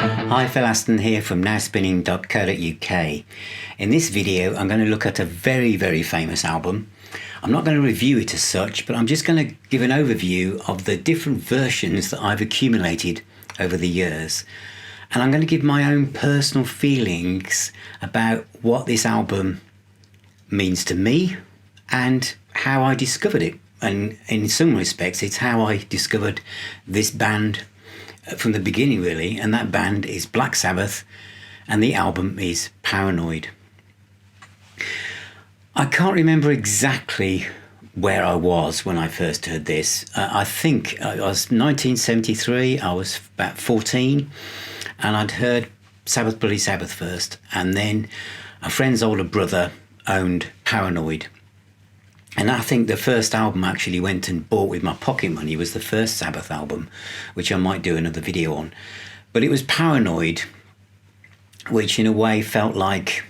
Hi, Phil Aston here from nowspinning.co.uk. In this video, I'm going to look at a very, very famous album. I'm not going to review it as such, but I'm just going to give an overview of the different versions that I've accumulated over the years. And I'm going to give my own personal feelings about what this album means to me and how I discovered it. And in some respects, it's how I discovered this band from the beginning, really, and that band is Black Sabbath and the album is Paranoid. I can't remember exactly where I was when I first heard this. I think it was 1973. I was about 14 and I'd heard Sabbath Bloody Sabbath first, and then a friend's older brother owned Paranoid. And I think the first album I actually went and bought with my pocket money was the first Sabbath album, which I might do another video on. But it was Paranoid, which in a way felt like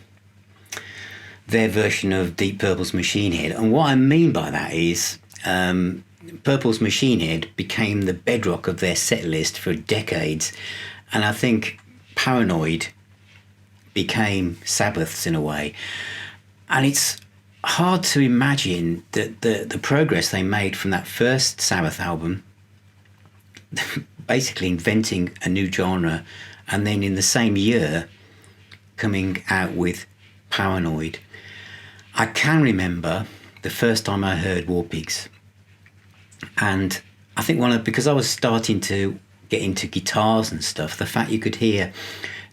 their version of Deep Purple's Machine Head. And what I mean by that is Purple's Machine Head became the bedrock of their set list for decades. And I think Paranoid became Sabbath's in a way. And it's hard to imagine that the progress they made from that first Sabbath album, basically inventing a new genre, and then in the same year coming out with Paranoid. I can remember the first time I heard War Pigs, and I think because I was starting to get into guitars and stuff, the fact you could hear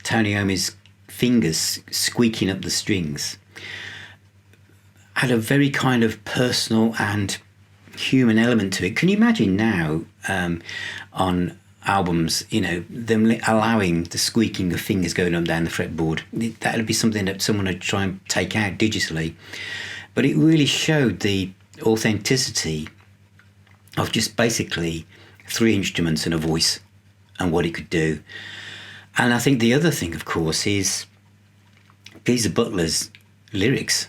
Tony Iommi's fingers squeaking up the strings had a very kind of personal and human element to it. Can you imagine now on albums, them allowing the squeaking of fingers going up and down the fretboard? That would be something that someone would try and take out digitally. But it really showed the authenticity of just basically three instruments and a voice and what it could do. And I think the other thing, of course, is Geezer Butler's lyrics.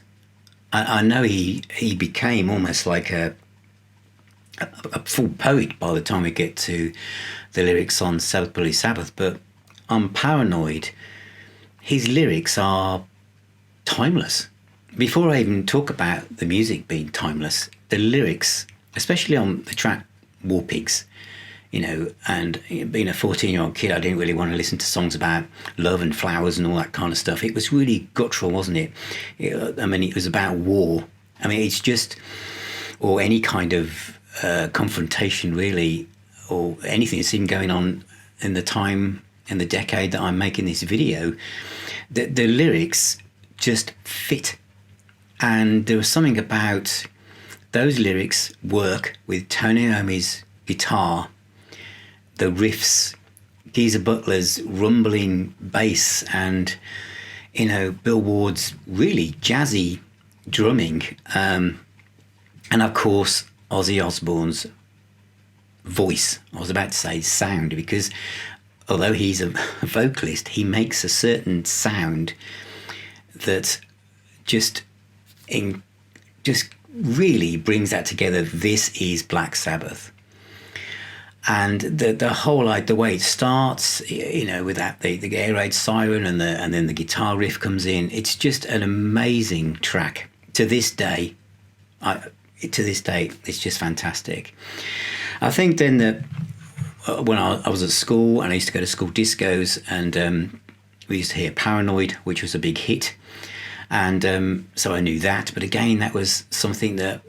I know he became almost like a full poet by the time we get to the lyrics on Sabbath Bloody Sabbath, but on Paranoid, his lyrics are timeless. Before I even talk about the music being timeless, the lyrics, especially on the track War Pigs, and being a 14-year-old kid, I didn't really want to listen to songs about love and flowers and all that kind of stuff. It was really guttural, wasn't it? It was about war. It's just, or any kind of confrontation, really, or anything that's even going on in the time, in the decade that I'm making this video. The lyrics just fit. And there was something about those lyrics work with Tony Iommi's guitar, the riffs, Geezer Butler's rumbling bass, and Bill Ward's really jazzy drumming, and of course Ozzy Osbourne's voice. I was about to say sound, because although he's a vocalist, he makes a certain sound that just really brings that together. This is Black Sabbath. And the whole, the way it starts, with that the air raid siren and then the guitar riff comes in. It's just an amazing track. To this day, it's just fantastic. I think then that when I was at school and I used to go to school discos, and we used to hear Paranoid, which was a big hit, and so I knew that. But again, that was something that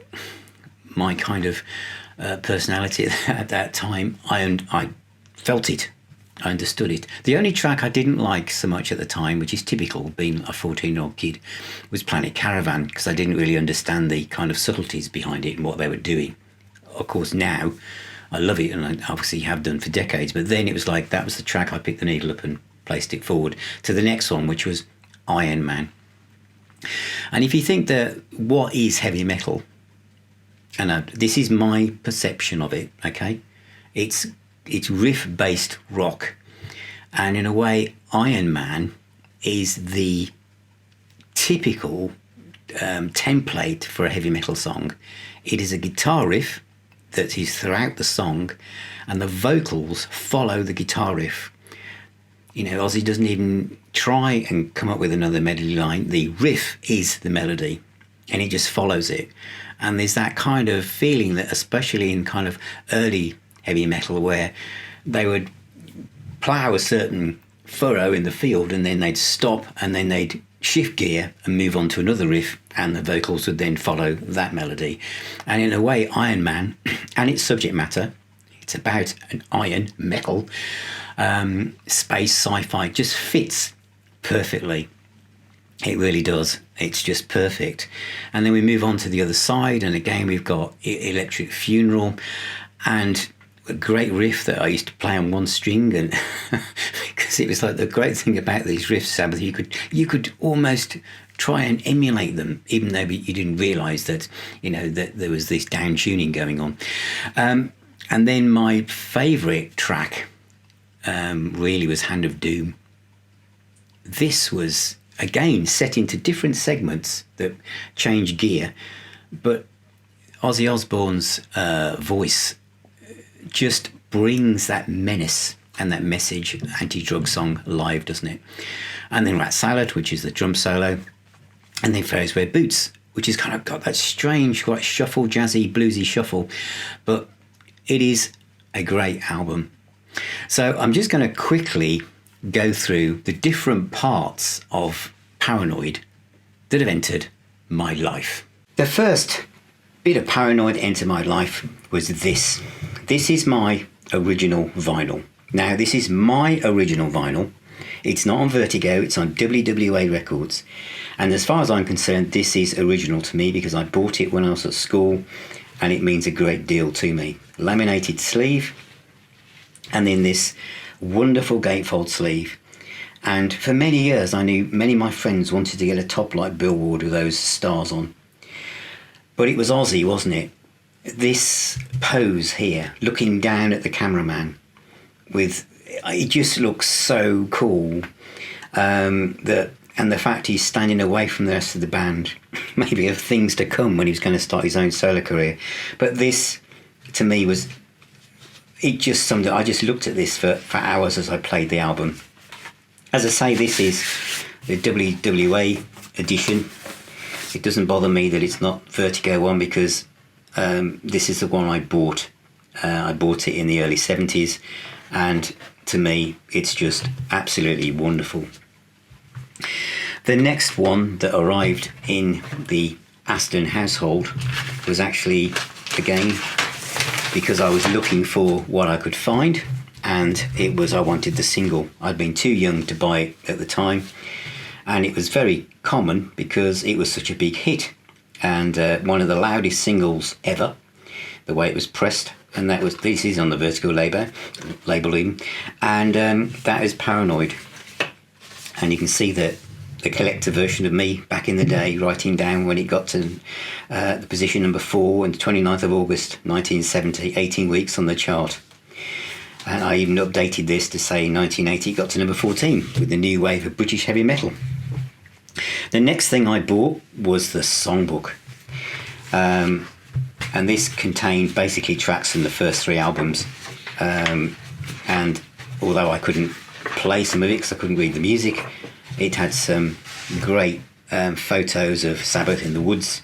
my kind of personality at that time, I felt it, I understood it. The only track I didn't like so much at the time, which is typical being a 14-year-old kid, was Planet Caravan, because I didn't really understand the kind of subtleties behind it and what they were doing. Of course, now I love it, and I obviously have done for decades, but then it was like that was the track. I picked the needle up and placed it forward to the next one, which was Iron Man. And if you think that what is heavy metal, and this is my perception of it, okay? It's riff-based rock. And in a way, Iron Man is the typical template for a heavy metal song. It is a guitar riff that is throughout the song, and the vocals follow the guitar riff. Ozzy doesn't even try and come up with another melody line. The riff is the melody, and it just follows it. And there's that kind of feeling that, especially in kind of early heavy metal, where they would plough a certain furrow in the field and then they'd stop and then they'd shift gear and move on to another riff, and the vocals would then follow that melody. And in a way, Iron Man and its subject matter, it's about an iron metal, space sci-fi, just fits perfectly. It really does. It's just perfect. And then we move on to the other side, and again we've got Electric Funeral, and a great riff that I used to play on one string, and because it was like the great thing about these riffs, Sabbath, you could almost try and emulate them, even though you didn't realise that that there was this down tuning going on. And then my favourite track really was Hand of Doom. This was again set into different segments that change gear, but Ozzy Osbourne's voice just brings that menace and that message, anti-drug song, live, doesn't it? And then Rat Salad, which is the drum solo, and then Fairies Wear Boots, which has kind of got that strange, quite shuffle, jazzy, bluesy shuffle, but it is a great album. So I'm just going to quickly go through the different parts of Paranoid that have entered my life. The first bit of Paranoid enter my life was this. This is my original vinyl. Now, this is my original vinyl. It's not on Vertigo, it's on WWA Records. And as far as I'm concerned, this is original to me because I bought it when I was at school, and it means a great deal to me. Laminated sleeve, and then this wonderful gatefold sleeve. And for many years, I knew many of my friends wanted to get a top like billboard with those stars on. But it was Ozzy, wasn't it? This pose here, looking down at the cameraman, it just looks so cool. And the fact he's standing away from the rest of the band, maybe of things to come when he was going to start his own solo career. But this, to me, it just summed it. I just looked at this for hours as I played the album. As I say, this is the WWA edition. It doesn't bother me that it's not Vertigo one because this is the one I bought. I bought it in the early 70s, and to me, it's just absolutely wonderful. The next one that arrived in the Aston household was actually, again, because I was looking for what I could find, and I wanted the single. I'd been too young to buy it at the time, and it was very common because it was such a big hit, and one of the loudest singles ever, the way it was pressed, and this is on the Vertigo label even, and that is Paranoid. And you can see that the collector version of me back in the day writing down when it got to the position number 4 on the 29th of August 1970, 18 weeks on the chart. And I even updated this to say 1980 it got to number 14 with the new wave of British heavy metal. The next thing I bought was the Songbook. And this contained basically tracks from the first 3 albums. And although I couldn't play some of it because I couldn't read the music, it had some great photos of Sabbath in the woods,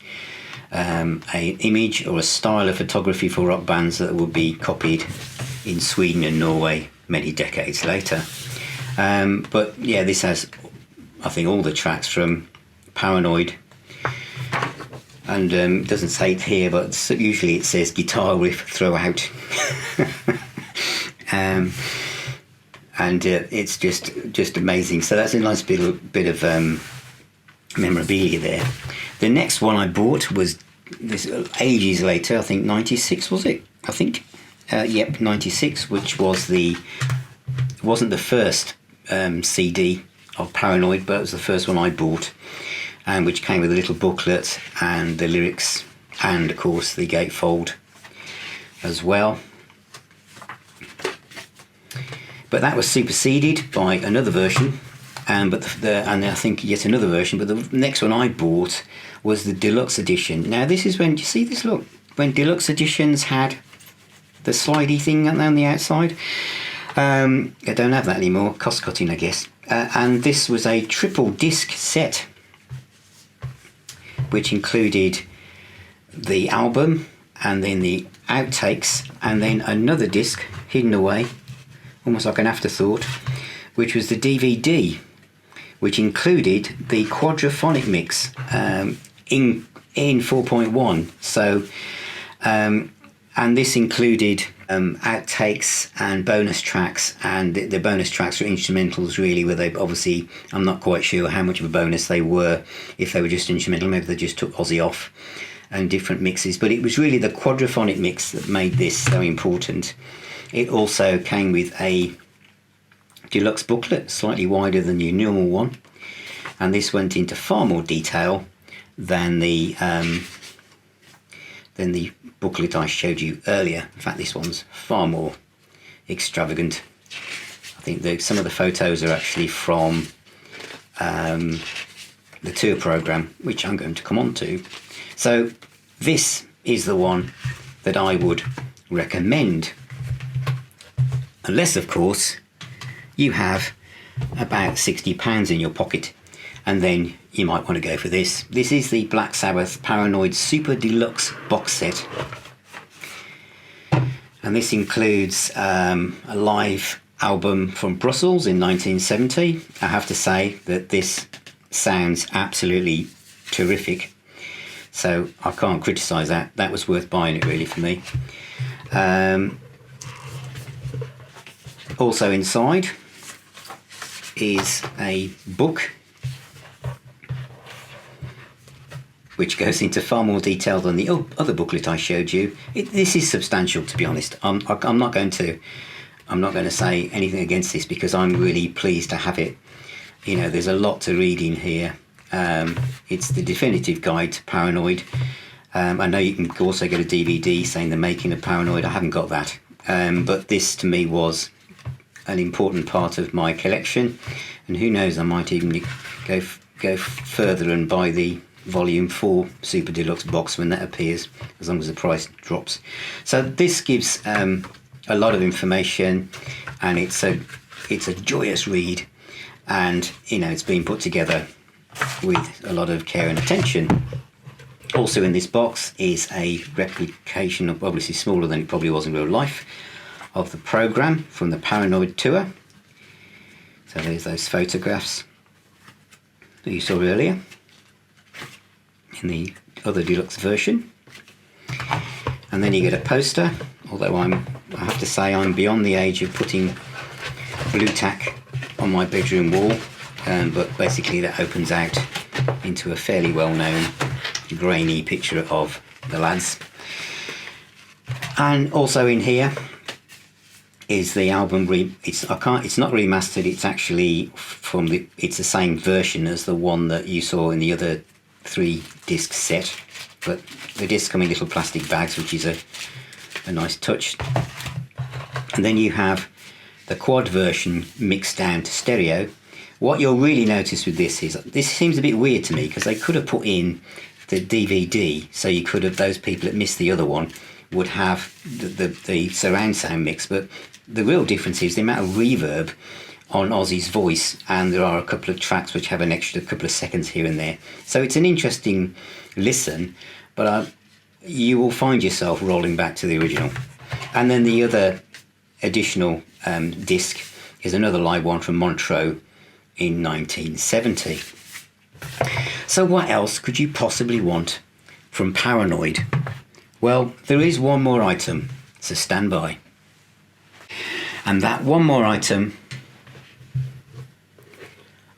an image or a style of photography for rock bands that would be copied in Sweden and Norway many decades later. But yeah, this has, I think, all the tracks from Paranoid, and it doesn't say it here, but usually it says guitar riff throughout. And it's just amazing. So that's a nice bit of memorabilia there. The next one I bought was this ages later, I think 96 was it? I think. Yep, 96, which wasn't the first CD of Paranoid, but it was the first one I bought, and which came with a little booklet and the lyrics, and of course the gatefold as well. But that was superseded by another version, and I think yet another version. But the next one I bought was the Deluxe Edition. Now this is when, do you see this? Look, when Deluxe Editions had the slidey thing on the outside. I don't have that anymore, cost cutting I guess. And this was a triple disc set, which included the album and then the outtakes and then another disc hidden away, almost like an afterthought, which was the DVD, which included the quadraphonic mix in 4.1. So and this included outtakes and bonus tracks, and the bonus tracks were instrumentals really, where they obviously, I'm not quite sure how much of a bonus they were, if they were just instrumental, maybe they just took Ozzy off, and different mixes, but it was really the quadraphonic mix that made this so important. It also came with a deluxe booklet, slightly wider than your normal one, and this went into far more detail than the booklet I showed you earlier. In fact, this one's far more extravagant. I think some of the photos are actually from the tour program, which I'm going to come on to. So this is the one that I would recommend, unless of course you have about £60 in your pocket, and then you might want to go for this. This is the Black Sabbath Paranoid Super Deluxe box set, and this includes a live album from Brussels in 1970. I have to say that this sounds absolutely terrific, so I can't criticise that. That was worth buying it really for me. Also inside is a book which goes into far more detail than the other booklet I showed you. This is substantial, to be honest. I'm not going to say anything against this, because I'm really pleased to have it. You know, there's a lot to read in here. It's the definitive guide to Paranoid. I know you can also get a DVD saying the making of Paranoid. I haven't got that, but this to me was an important part of my collection, and who knows, I might even go further and buy the Volume 4 Super Deluxe box when that appears, as long as the price drops. So this gives a lot of information, and it's a joyous read, and you know, it's been put together with a lot of care and attention. Also in this box is a replication of, obviously smaller than it probably was in real life, of the program from the Paranoid tour. So there's those photographs that you saw earlier in the other deluxe version. And then you get a poster, although I have to say I'm beyond the age of putting blue tack on my bedroom wall, but basically that opens out into a fairly well-known grainy picture of the lads. And also in here is the album. It's not remastered. It's actually it's the same version as the one that you saw in the other 3-disc set, but the discs come in little plastic bags, which is a nice touch. And then you have the quad version mixed down to stereo. What you'll really notice with this is, this seems a bit weird to me, because they could have put in the DVD, so you could have, those people that missed the other one would have the surround sound mix, but the real difference is the amount of reverb on Ozzy's voice, and there are a couple of tracks which have an extra couple of seconds here and there. So it's an interesting listen, but you will find yourself rolling back to the original. And then the other additional disc is another live one from Montreux in 1970. So what else could you possibly want from Paranoid? Well, there is one more item, so stand by. And that one more item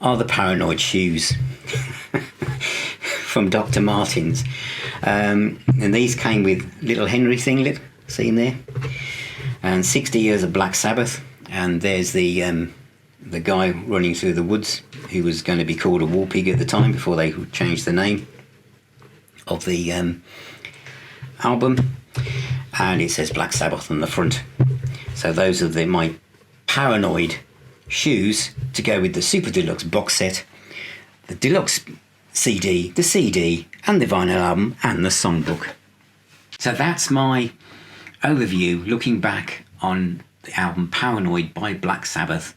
are the Paranoid shoes from Dr. Martens. And these came with little Henry thinglet, seen there, and 60 years of Black Sabbath. And there's the guy running through the woods, who was going to be called a war pig at the time, before they changed the name of the album. And it says Black Sabbath on the front. So those are my Paranoid shoes to go with the Super Deluxe box set, the deluxe CD, the CD, and the vinyl album, and the songbook. So that's my overview, looking back on the album Paranoid by Black Sabbath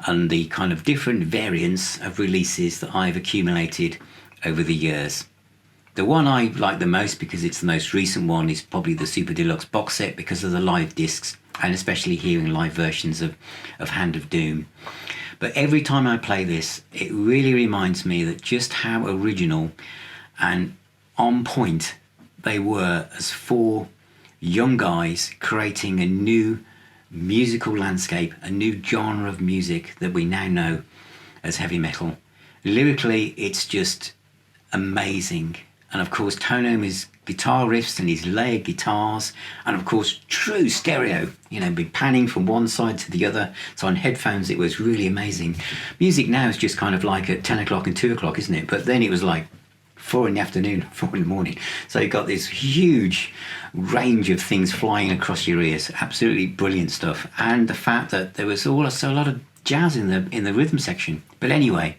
and the kind of different variants of releases that I've accumulated over the years. The one I like the most, because it's the most recent one, is probably the Super Deluxe box set because of the live discs, and especially hearing live versions of Hand of Doom. But every time I play this, it really reminds me that just how original and on point they were as four young guys creating a new musical landscape, a new genre of music that we now know as heavy metal. Lyrically, it's just amazing. And of course, Tono's guitar riffs and his layered guitars, and of course, true stereo, be panning from one side to the other. So on headphones, it was really amazing. Music now is just kind of like at 10 o'clock and 2 o'clock, isn't it? But then it was like 4 in the afternoon, 4 in the morning. So you got this huge range of things flying across your ears. Absolutely brilliant stuff. And the fact that there was also a lot of jazz in the rhythm section. But anyway,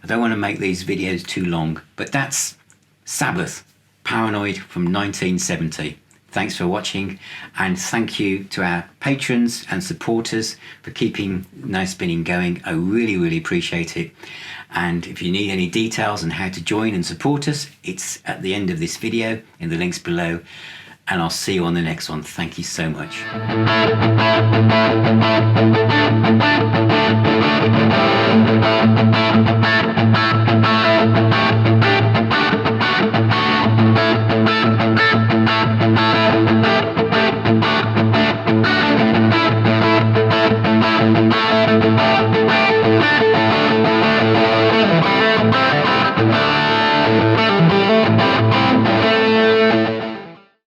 I don't want to make these videos too long, but that's Sabbath, Paranoid from 1970. Thanks for watching, and thank you to our patrons and supporters for keeping No Spinning going. I really, really appreciate it. And if you need any details on how to join and support us, it's at the end of this video in the links below, and I'll see you on the next one. Thank you so much.